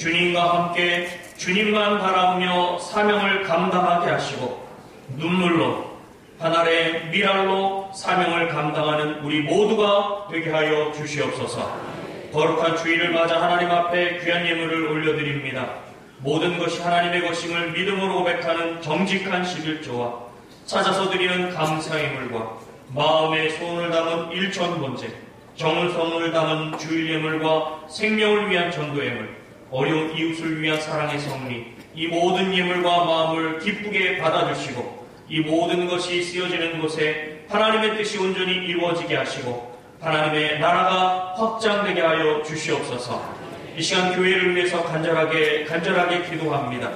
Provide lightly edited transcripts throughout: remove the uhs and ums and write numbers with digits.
주님과 함께 주님만 바라보며 사명을 감당하게 하시고 눈물로 하늘의 미랄로 사명을 감당하는 우리 모두가 되게 하여 주시옵소서. 거룩한 주일을 맞아 하나님 앞에 귀한 예물을 올려드립니다. 모든 것이 하나님의 것임을 믿음으로 고백하는 정직한 11조와 찾아서 드리는 감사의 물과 마음의 소원을 담은 일천번제, 정성을 담은 주일 예물과 생명을 위한 전도 예물, 어려운 이웃을 위한 사랑의 섭리, 이 모든 예물과 마음을 기쁘게 받아주시고 이 모든 것이 쓰여지는 곳에 하나님의 뜻이 온전히 이루어지게 하시고 하나님의 나라가 확장되게 하여 주시옵소서. 이 시간 교회를 위해서 간절하게 기도합니다.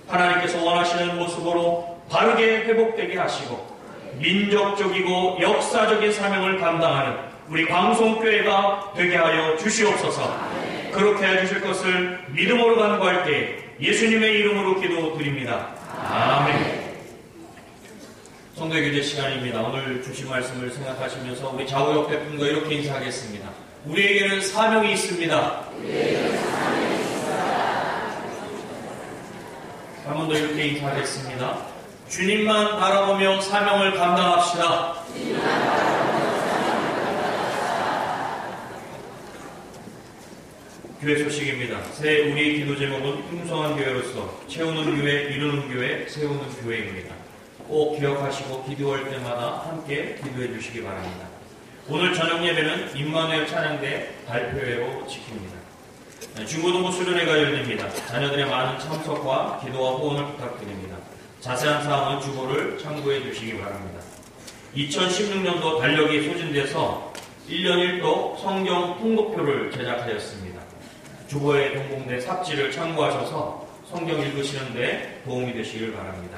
하나님께서 원하시는 모습으로 바르게 회복되게 하시고 민족적이고 역사적인 사명을 감당하는 우리 광송교회가 되게 하여 주시옵소서. 그렇게 해주실 것을 믿음으로 간구할 때 예수님의 이름으로 기도드립니다. 아멘. 성도의 교제 시간입니다. 오늘 주신 말씀을 생각하시면서 우리 좌우 옆에 분과 이렇게 인사하겠습니다. 우리에게는 사명이 있습니다. 한 번 더 이렇게 인사하겠습니다. 주님만 바라보며 사명을 감당합시다. 교회 소식입니다. 새 우리의 기도 제목은 풍성한 교회로서 채우는 교회, 이루는 교회, 세우는 교회입니다. 꼭 기억하시고 기도할 때마다 함께 기도해 주시기 바랍니다. 오늘 저녁 예배는 임마누엘 찬양대 발표회로 지킵니다. 중고등부 수련회가 열립니다. 자녀들의 많은 참석과 기도와 후원을 부탁드립니다. 자세한 사항은 주보를 참고해 주시기 바랍니다. 2016년도 달력이 소진돼서 1년 1독 성경 통독표를 제작하였습니다. 주보에 동봉된 삽지를 참고하셔서 성경 읽으시는데 도움이 되시길 바랍니다.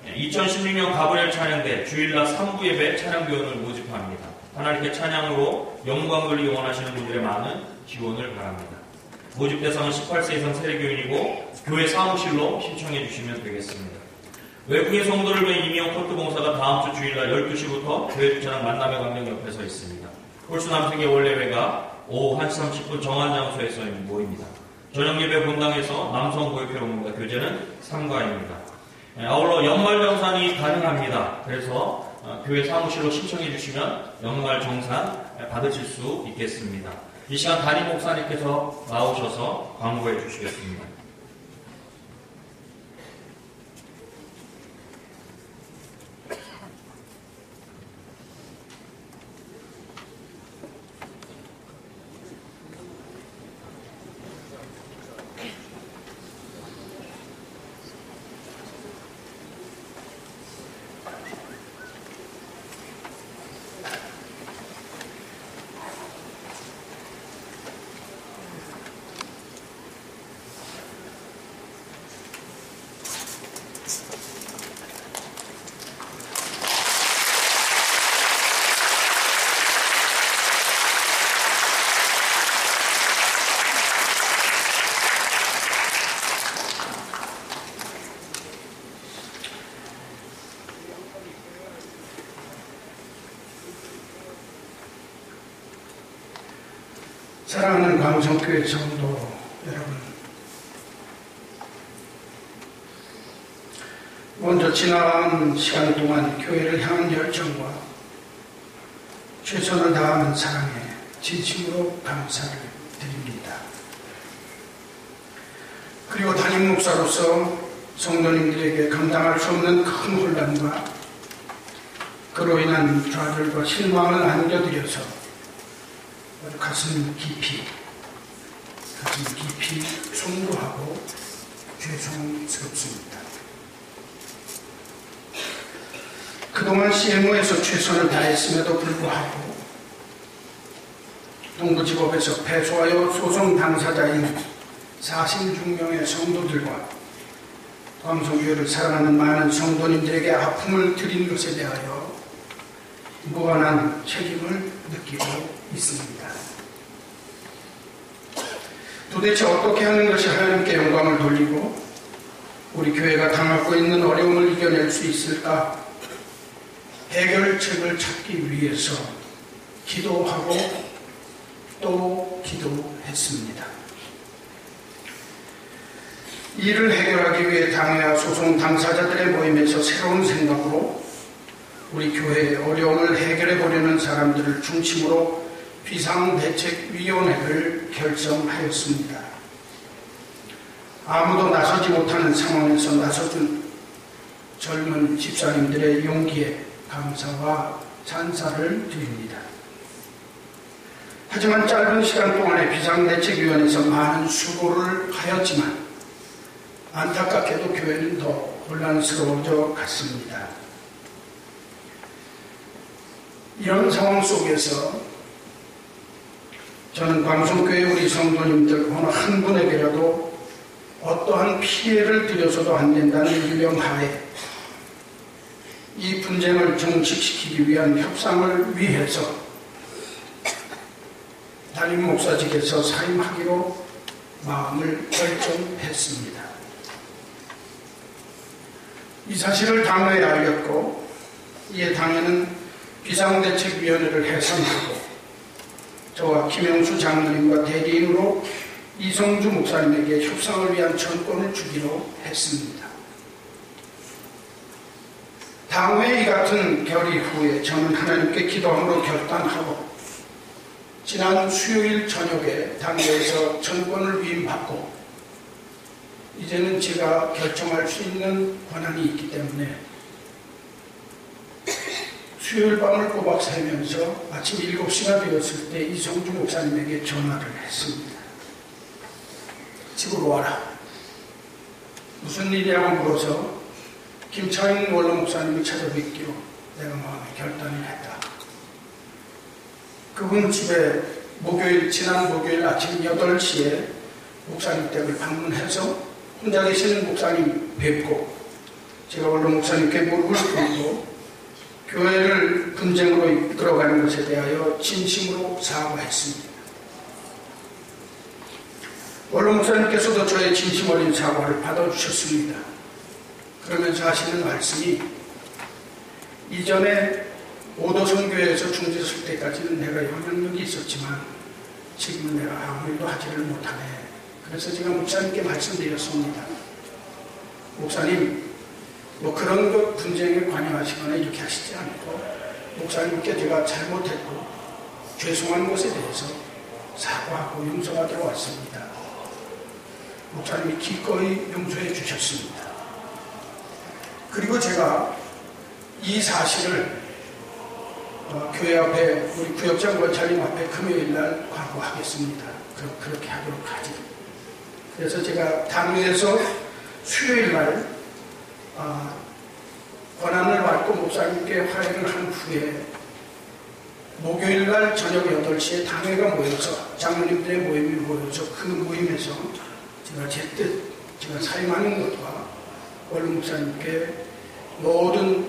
2016년 가브리엘 찬양대 주일날 3부 예배 찬양교원을 모집합니다. 하나님께 찬양으로 영광 돌리기 원하시는 분들의 많은 지원을 바랍니다. 모집 대상은 18세 이상 세례교인이고 교회 사무실로 신청해 주시면 되겠습니다. 외국인 성도를 위한 임용 코트 봉사가 다음 주 주일날 12시부터 교회 주차장 만남의 광장 옆에 서 있습니다. 홀수 남색의 원래회가 오후 1시 30분 정한 장소에서 모입니다. 저녁 예배 본당에서 남성 고역회로문과 교제는 3과입니다. 아울러 연말 정산이 가능합니다. 그래서 교회 사무실로 신청해 주시면 연말 정산 받으실 수 있겠습니다. 이 시간 담임 목사님께서 나오셔서 광고해 주시겠습니다. 사랑하는 광성교회 성도 여러분, 먼저 지나간 시간 동안 교회를 향한 열정과 최선을 다하는 사랑에 진심으로 감사를 드립니다. 그리고 담임 목사로서 성도님들에게 감당할 수 없는 큰 혼란과 그로 인한 좌절과 실망을 안겨드려서 가슴 깊이 송구하고 죄송스럽습니다. 그동안 CMO에서 최선을 다했음에도 불구하고 동부지법에서 패소하여 소송 당사자인 46명의 성도들과 광성교회를 사랑하는 많은 성도님들에게 아픔을 드린 것에 대하여 무한한 책임을 느끼고 있습니다. 도대체 어떻게 하는 것이 하나님께 영광을 돌리고 우리 교회가 당하고 있는 어려움을 이겨낼 수 있을까? 해결책을 찾기 위해서 기도하고 또 기도했습니다. 이를 해결하기 위해 당회와 소송 당사자들의 모임에서 새로운 생각으로 우리 교회의 어려움을 해결해 보려는 사람들을 중심으로 비상대책위원회를 결성하였습니다. 아무도 나서지 못하는 상황에서 나서준 젊은 집사님들의 용기에 감사와 찬사를 드립니다. 하지만 짧은 시간 동안에 비상대책위원회에서 많은 수고를 하였지만 안타깝게도 교회는 더 혼란스러워져 갔습니다. 이런 상황 속에서 저는 광성교회 우리 성도님들 어느 한 분에게라도 어떠한 피해를 드려서도 안 된다는 유명하에 이 분쟁을 정식시키기 위한 협상을 위해서 담임 목사직에서 사임하기로 마음을 결정했습니다. 이 사실을 당회에 알렸고 이에 당회는 비상대책위원회를 해산하고 저와 김영수 장로님과 대리인으로 이성주 목사님에게 협상을 위한 전권을 주기로 했습니다. 당회 이 같은 결의 후에 저는 하나님께 기도함으로 결단하고 지난 수요일 저녁에 당회에서 전권을 위임받고 이제는 제가 결정할 수 있는 권한이 있기 때문에 수요일 밤을 꼬박 새면서 아침 7시가 되었을 때 이성주 목사님에게 전화를 했습니다. 집으로 와라. 무슨 일이라고 물어서 김창인 원로 목사님을 찾아뵙기로 내가 마음에 결단을 했다. 그분 집에 지난 목요일 아침 8시에 목사님 댁을 방문해서 혼자 계시는 목사님 뵙고 제가 원로 목사님께 무릎을 꿇고 교회를 분쟁으로 이끌어가는 것에 대하여 진심으로 사과했습니다. 원로 목사님께서도 저의 진심 어린 사과를 받아주셨습니다. 그러면서 하시는 말씀이 이전에 오도성교회에서 중재 쓸 때까지는 내가 영향력이 있었지만 지금은 내가 아무 일도 하지를 못하네. 그래서 제가 목사님께 말씀드렸습니다. 목사님, 그런 것 분쟁에 관여하시거나 이렇게 하시지 않고 목사님께 제가 잘못했고 죄송한 것에 대해서 사과하고 용서하기로 왔습니다. 목사님이 기꺼이 용서해 주셨습니다. 그리고 제가 이 사실을 교회 앞에 우리 구역장 권찰님 앞에 금요일날 광고하겠습니다. 그럼 그렇게 하도록 하지. 그래서 제가 당회에서 수요일날 권한을 받고 목사님께 화해를 한 후에 목요일날 저녁 8시에 당회가 모여서 장로님들의 모임이 모여서 그 모임에서 제가 제 뜻, 제가 사임하는 것과 원로 목사님께 모든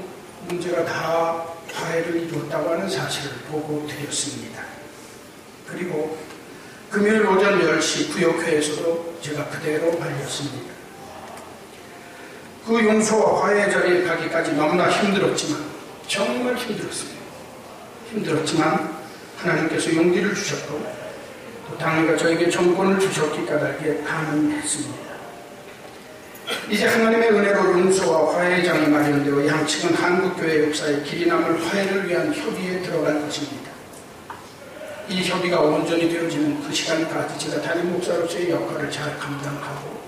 문제가 다 화해를 이루었다고 하는 사실을 보고 드렸습니다. 그리고 금요일 오전 10시 구역회에서도 제가 그대로 알렸습니다. 그 용서와 화해 자리에 가기까지 너무나 힘들었지만 정말 힘들었습니다. 힘들었지만 하나님께서 용기를 주셨고 또 당회가 저에게 정권을 주셨기 까닭에 가능했습니다. 이제 하나님의 은혜로 용서와 화해의 장이 마련되어 양측은 한국교회 역사에 길이 남을 화해를 위한 협의에 들어갈 것입니다. 이 협의가 온전히 되어지는 그 시간까지 제가 담임 목사로서의 역할을 잘 감당하고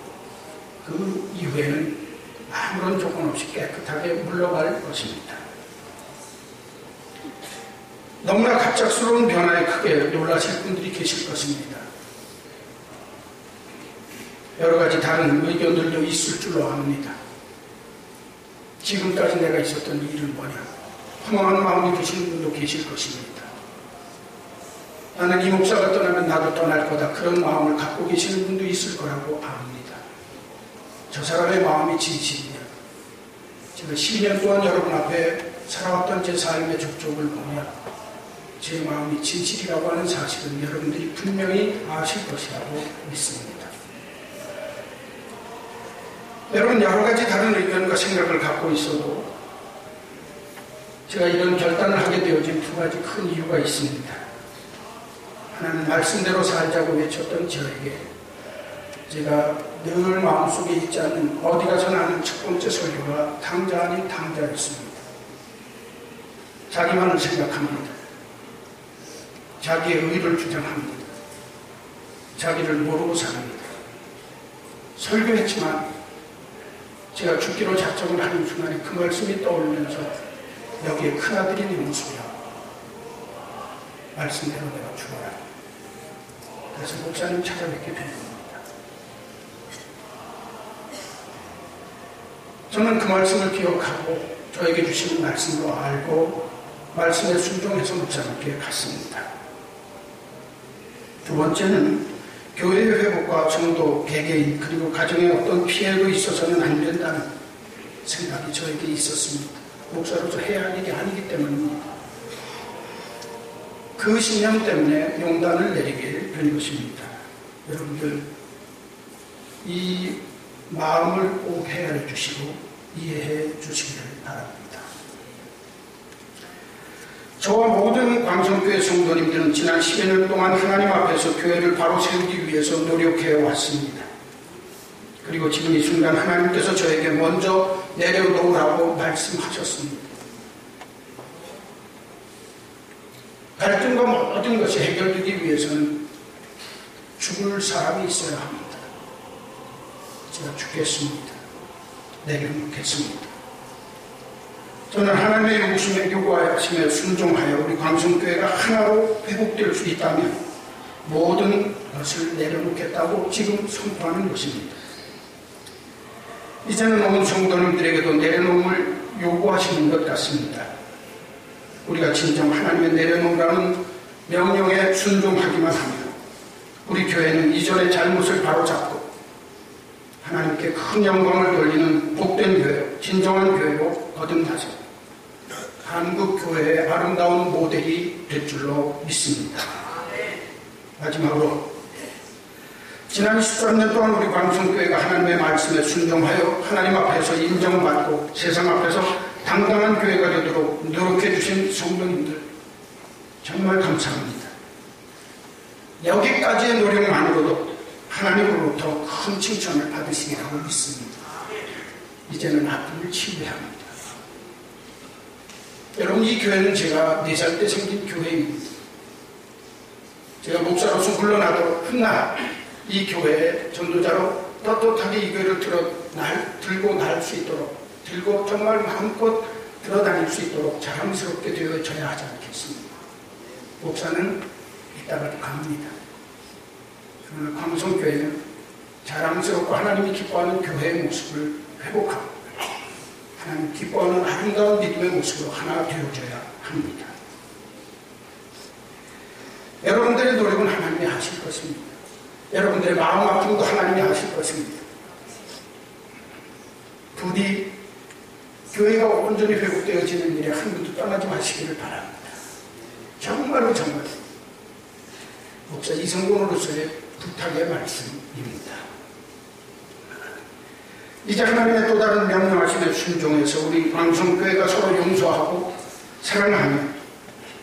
그 이후에는 아무런 조건 없이 깨끗하게 물러갈 것입니다. 너무나 갑작스러운 변화에 크게 놀라실 분들이 계실 것입니다. 여러 가지 다른 의견들도 있을 줄로 압니다. 지금까지 내가 있었던 일은 뭐냐? 허망한 마음이 드시는 분도 계실 것입니다. 나는 이 목사가 떠나면 나도 떠날 거다. 그런 마음을 갖고 계시는 분도 있을 거라고 압니다. 저 사람의 마음이 진실이냐? 제가 12년 동안 여러분 앞에 살아왔던 제 삶의 족적을 보면 제 마음이 진실이라고 하는 사실은 여러분들이 분명히 아실 것이라고 믿습니다. 여러분 여러 가지 다른 의견과 생각을 갖고 있어도 제가 이런 결단을 하게 되어진 두 가지 큰 이유가 있습니다. 하나는 말씀대로 살자고 외쳤던 저에게 제가 늘 마음속에 있지 않는 어디 가서나 하는 첫 번째 설교가 당자 아닌 당자였습니다. 자기만을 생각합니다. 자기의 의를 주장합니다. 자기를 모르고 삽니다. 설교했지만 제가 죽기로 작정을 하는 순간에 그 말씀이 떠오르면서 여기에 큰아들이 내 모습이야. 말씀대로 내가 죽어라. 그래서 목사님 찾아뵙게 된 겁니다. 저는 그 말씀을 기억하고 저에게 주신 말씀으로 알고 말씀에 순종해서 목사님께 갔습니다. 두 번째는 교회의 회복과 성도, 개개인 그리고 가정에 어떤 피해도 있어서는 안 된다는 생각이 저에게 있었습니다. 목사로서 해야 할 일이 아니기 때문입니다. 그 신념 때문에 용단을 내리게 된 것입니다. 여러분들 이 마음을 꼭 헤아려 주시고 이해해 주시기를 바랍니다. 저와 모든 광성교회 성도님들은 지난 10여 년 동안 하나님 앞에서 교회를 바로 세우기 위해서 노력해 왔습니다. 그리고 지금 이 순간 하나님께서 저에게 먼저 내려놓으라고 말씀하셨습니다. 갈등과 모든 것이 해결되기 위해서는 죽을 사람이 있어야 합니다. 제가 죽겠습니다. 내려놓겠습니다. 저는 하나님의 요구하심에 순종하여 우리 광성교회가 하나로 회복될 수 있다면 모든 것을 내려놓겠다고 지금 선포하는 것입니다. 이제는 온 성도님들에게도 내려놓음을 요구하시는 것 같습니다. 우리가 진정 하나님의 내려놓으라는 명령에 순종하기만 하면 우리 교회는 이전의 잘못을 바로잡고 하나님께 큰 영광을 돌리는 복된 교회, 진정한 교회로 거듭나서 한국 교회의 아름다운 모델이 될 줄로 믿습니다. 마지막으로 지난 13년 동안 우리 광성교회가 하나님의 말씀에 순종하여 하나님 앞에서 인정받고 세상 앞에서 당당한 교회가 되도록 노력해 주신 성도님들 정말 감사합니다. 여기까지의 노력만으로도 하나님으로부터 큰 칭찬을 받으시리라고 믿습니다. 이제는 앞을 치유해야 합니다. 여러분, 이 교회는 제가 4살 때 생긴 교회입니다. 제가 목사로서 물러나도록 훗날 이 교회의 전도자로 떳떳하게 이 교회를 들고 날 수 있도록, 들고 정말 마음껏 들어다닐 수 있도록 자랑스럽게 되어져야 하지 않겠습니까? 목사는 이따가 갑니다. 그러나 광성교회는 자랑스럽고 하나님이 기뻐하는 교회의 모습을 회복하고 하나님 기뻐하는 아름다운 믿음의 모습으로 하나 되어져야 합니다. 여러분들의 노력은 하나님이 하실 것입니다. 여러분들의 마음 아픔도 하나님이 하실 것입니다. 부디 교회가 온전히 회복되어지는 일에 한 분도 떠나지 마시기를 바랍니다. 정말로 정말 목사 이성곤으로서의 부탁의 말씀입니다. 이제 하나님의 또 다른 명령하심에 순종해서 우리 광성교회가 서로 용서하고 사랑하며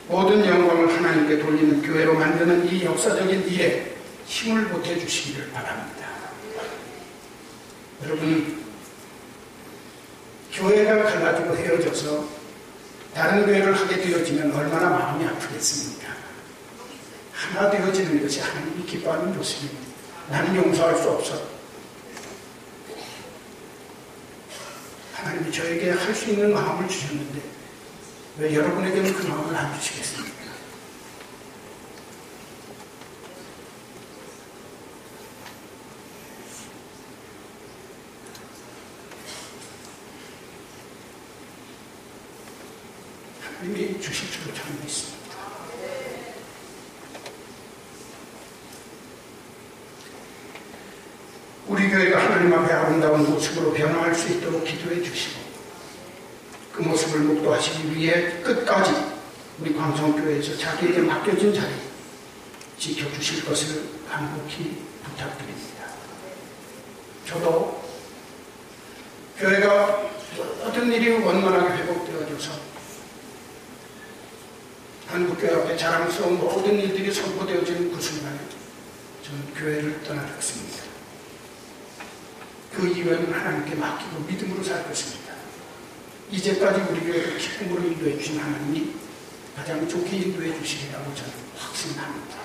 모든 영광을 하나님께 돌리는 교회로 만드는 이 역사적인 일에 힘을 보태주시기를 바랍니다. 여러분, 교회가 갈라지고 헤어져서 다른 교회를 하게 되어지면 얼마나 마음이 아프겠습니까? 하나 되어지는 것이 하나님이 기뻐하는 모습입니다. 나는 용서할 수 없어. 하나님이 저에게 할 수 있는 마음을 주셨는데 왜 여러분에게는 그 마음을 안 주시겠습니까? 하나님이 주실 줄로 저는 믿습니다. 우리 교회가 하나님 앞에 아름다운 모습으로 변화할 수 있도록 기도해 주시고 그 모습을 목도하시기 위해 끝까지 우리 광성교회에서 자기에게 맡겨진 자리 지켜주실 것을 간곡히 부탁드립니다. 저도 교회가 모든 일이 원만하게 회복되어져서 한국교회 앞에 자랑스러운 모든 일들이 선포되어지는 그 순간에 저는 교회를 떠나겠습니다. 그 이외는 하나님께 맡기고 믿음으로 살 것입니다. 이제까지 우리 교회를 기쁨으로 인도해 주신 하나님이 가장 좋게 인도해 주시리라고 저는 확신합니다.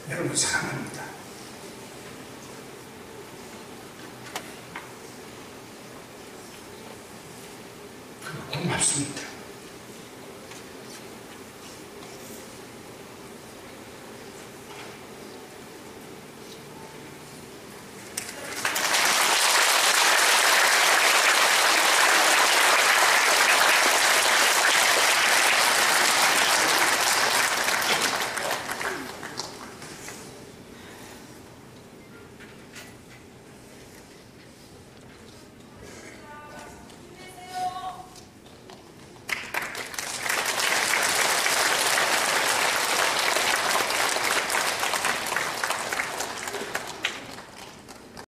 여러분 사랑합니다. 고맙습니다.